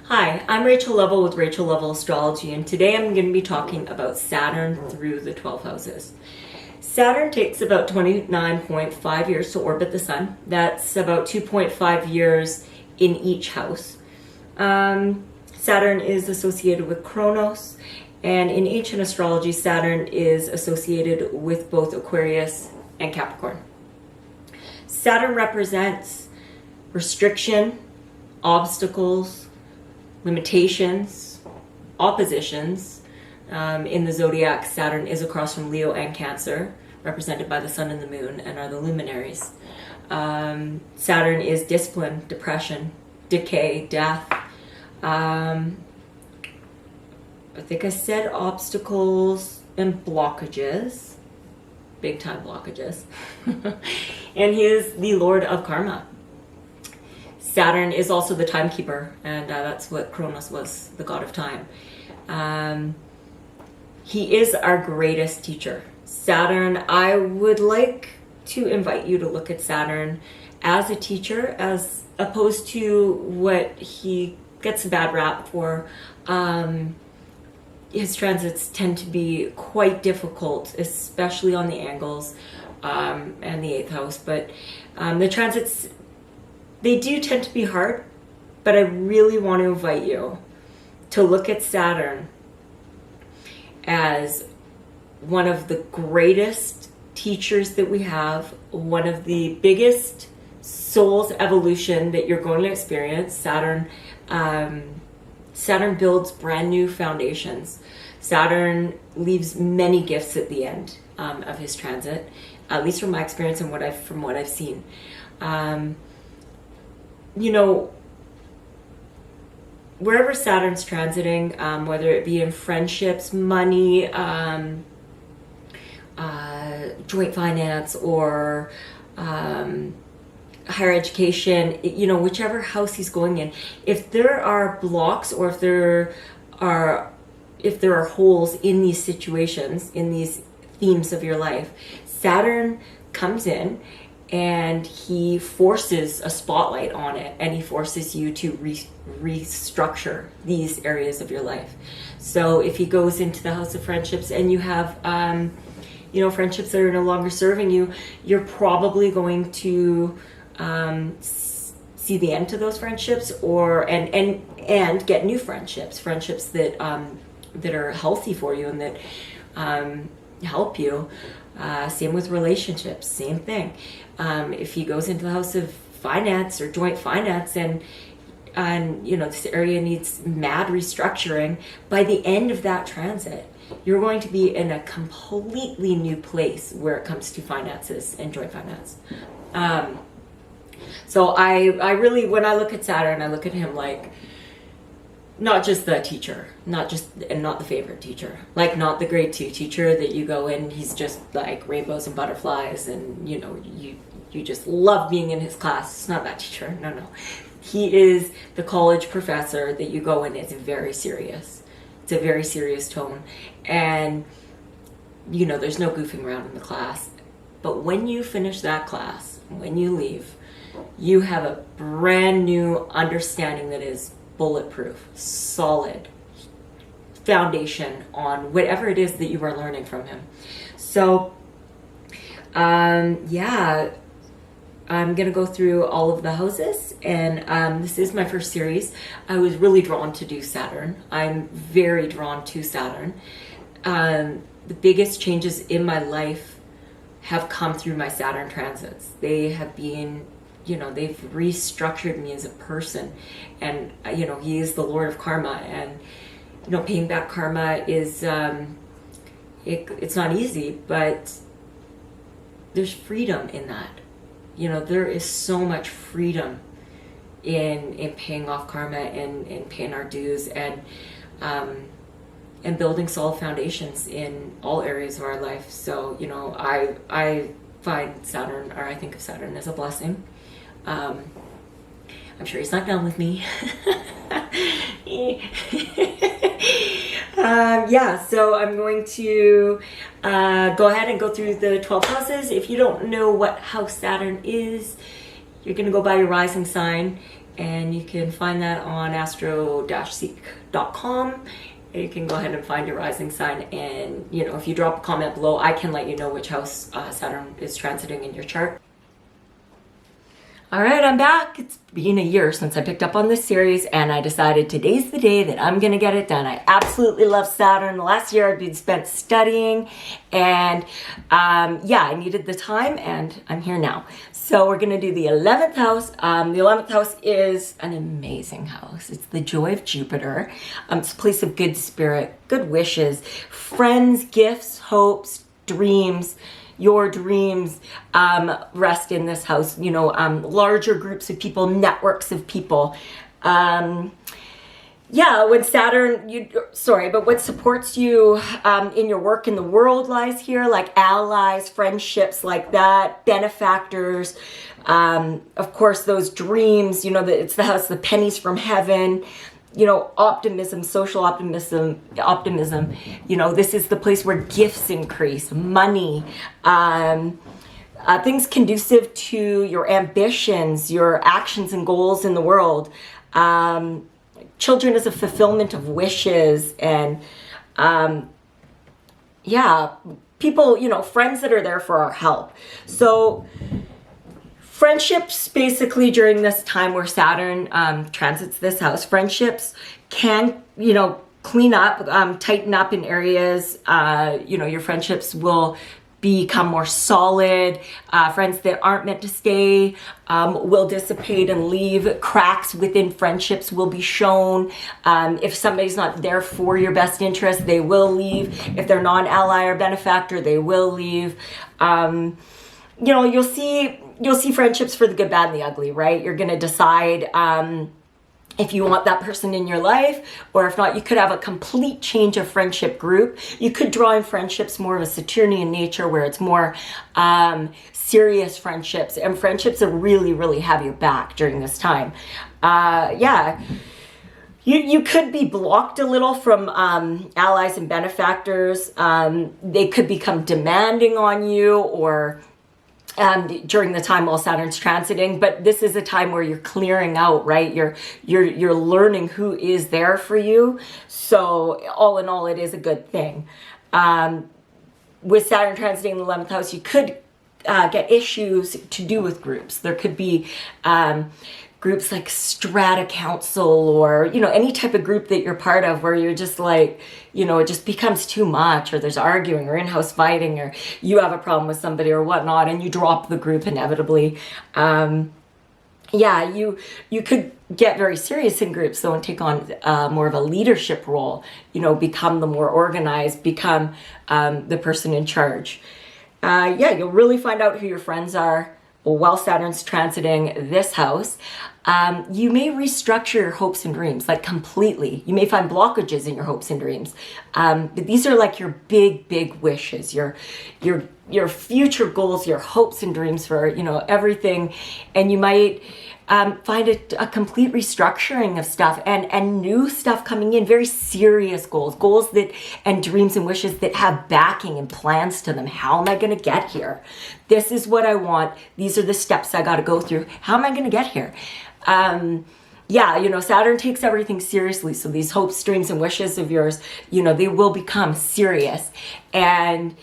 Hi, I'm Rachel Lovell with Rachel Lovell Astrology, and today I'm going to be talking about Saturn through the 12 houses. Saturn takes about 29.5 years to orbit the Sun. That's about 2.5 years in each house. Saturn is associated with Kronos, and in ancient astrology, Saturn is associated with both Aquarius and Capricorn. Saturn represents restriction, obstacles, limitations, oppositions. In the zodiac, Saturn is across from Leo and Cancer, represented by the Sun and the Moon, and are the luminaries. Saturn is discipline, depression, decay, death. I think I said obstacles and blockages, big time blockages. And he is the Lord of Karma. Saturn is also the timekeeper, and that's what Kronos was, the god of time. He is our greatest teacher. Saturn, I would like to invite you to look at Saturn as a teacher, as opposed to what he gets a bad rap for. His transits tend to be quite difficult, especially on the angles and the 8th house. But the transits, they do tend to be hard, but I really want to invite you to look at Saturn as one of the greatest teachers that we have, one of the biggest soul's evolution that you're going to experience. Saturn builds brand new foundations. Saturn leaves many gifts at the end of his transit, at least from my experience and from what I've seen. Wherever Saturn's transiting, whether it be in friendships, money, joint finance, or higher education, whichever house he's going in, if there are blocks or if there are holes in these situations, in these themes of your life, Saturn comes in and he forces a spotlight on it, and he forces you to restructure these areas of your life. So if he goes into the house of friendships and you have friendships that are no longer serving you, you're probably going to see the end to those friendships, and get new friendships that are healthy for you and that help you. Same with relationships, same thing. If he goes into the house of finance or joint finance and this area needs mad restructuring, by the end of that transit, you're going to be in a completely new place where it comes to finances and joint finance. So I really, when I look at Saturn, I look at him like not just the teacher, not the favorite teacher, like not the grade 2 teacher that you go in, he's just like rainbows and butterflies and you just love being in his class. It's not that teacher. No. He is the college professor that you go in. It's very serious. It's a very serious tone. And there's no goofing around in the class. But when you finish that class, when you leave, you have a brand new understanding that is bulletproof, solid foundation on whatever it is that you are learning from him. So, I'm going to go through all of the houses, and this is my first series. I was really drawn to do Saturn. I'm very drawn to Saturn. The biggest changes in my life have come through my Saturn transits. They have been, they've restructured me as a person, and he is the Lord of Karma, and paying back karma is it's not easy, but there's freedom in that. There is so much freedom in paying off karma and paying our dues and building solid foundations in all areas of our life. So I find Saturn, or I think of Saturn as a blessing. I'm sure he's not done with me. So I'm going to go ahead and go through the 12 houses. If you don't know what house Saturn is, you're going to go by your rising sign. and you can find that on astro-seek.com. You can go ahead and find your rising sign, and if you drop a comment below, I can let you know which house Saturn is transiting in your chart. All right, I'm back. It's been a year since I picked up on this series, and I decided today's the day that I'm going to get it done. I absolutely love Saturn. The last year I've been spent studying, and I needed the time, and I'm here now. So we're going to do the 11th house. The 11th house is an amazing house. It's the joy of Jupiter. It's a place of good spirit, good wishes, friends, gifts, hopes, dreams. Your dreams rest in this house, larger groups of people, networks of people. When Saturn, but what supports you in your work in the world lies here, like allies, friendships like that, benefactors, of course, those dreams, it's the house, the pennies from heaven, optimism, social optimism, this is the place where gifts increase, money, things conducive to your ambitions, your actions and goals in the world, children as a fulfillment of wishes, and people, friends that are there for our help. So friendships, basically, during this time where Saturn transits this house, friendships can, clean up, tighten up in areas. Your friendships will become more solid. Friends that aren't meant to stay will dissipate and leave. Cracks within friendships will be shown. If somebody's not there for your best interest, they will leave. If they're non-ally or benefactor, they will leave. You'll see friendships for the good, bad, and the ugly, right? You're going to decide if you want that person in your life, or if not, you could have a complete change of friendship group. You could draw in friendships more of a Saturnian nature, where it's more serious friendships, and friendships that really, really have your back during this time. You could be blocked a little from allies and benefactors. They could become demanding on you, or during the time while Saturn's transiting, but this is a time where you're clearing out, right? You're learning who is there for you. So all in all, it is a good thing. With Saturn transiting the 11th house, you could get issues to do with groups. There could be groups like strata council, or any type of group that you're part of where you're just like, it just becomes too much, or there's arguing or in-house fighting, or you have a problem with somebody or whatnot, and you drop the group inevitably. You could get very serious in groups though, and take on more of a leadership role, become the more organized, become the person in charge. You'll really find out who your friends are while Saturn's transiting this house. You may restructure your hopes and dreams, like completely. You may find blockages in your hopes and dreams. But these are like your big, big wishes, your future goals, your hopes and dreams for, everything. And you might find a complete restructuring of stuff and new stuff coming in, very serious goals that and dreams and wishes that have backing and plans to them. How am I going to get here? This is what I want. These are the steps I got to go through. How am I going to get here? Saturn takes everything seriously. So these hopes, dreams, and wishes of yours, they will become serious. And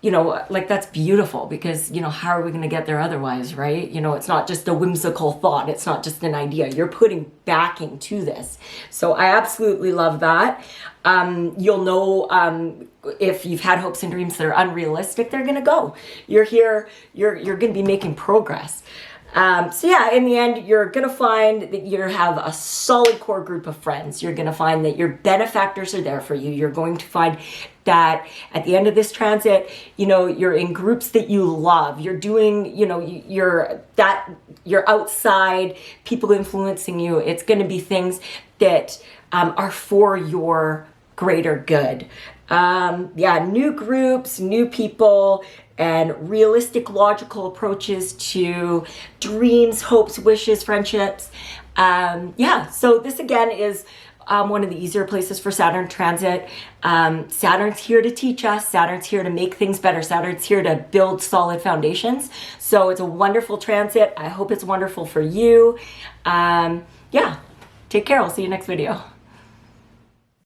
that's beautiful, because, how are we going to get there otherwise, right? It's not just a whimsical thought. It's not just an idea. You're putting backing to this. So I absolutely love that. You'll know if you've had hopes and dreams that are unrealistic, they're going to go. You're here, you're going to be making progress. In the end, you're going to find that you have a solid core group of friends. You're going to find that your benefactors are there for you. You're going to find that at the end of this transit, you're in groups that you love. You're doing, you're outside, people influencing you. It's going to be things that are for your greater good. New groups, new people, and realistic, logical approaches to dreams, hopes, wishes, friendships. So this again is one of the easier places for Saturn transit. Saturn's here to teach us. Saturn's here to make things better. Saturn's here to build solid foundations. So it's a wonderful transit. I hope it's wonderful for you. yeah, take care. I'll see you next video.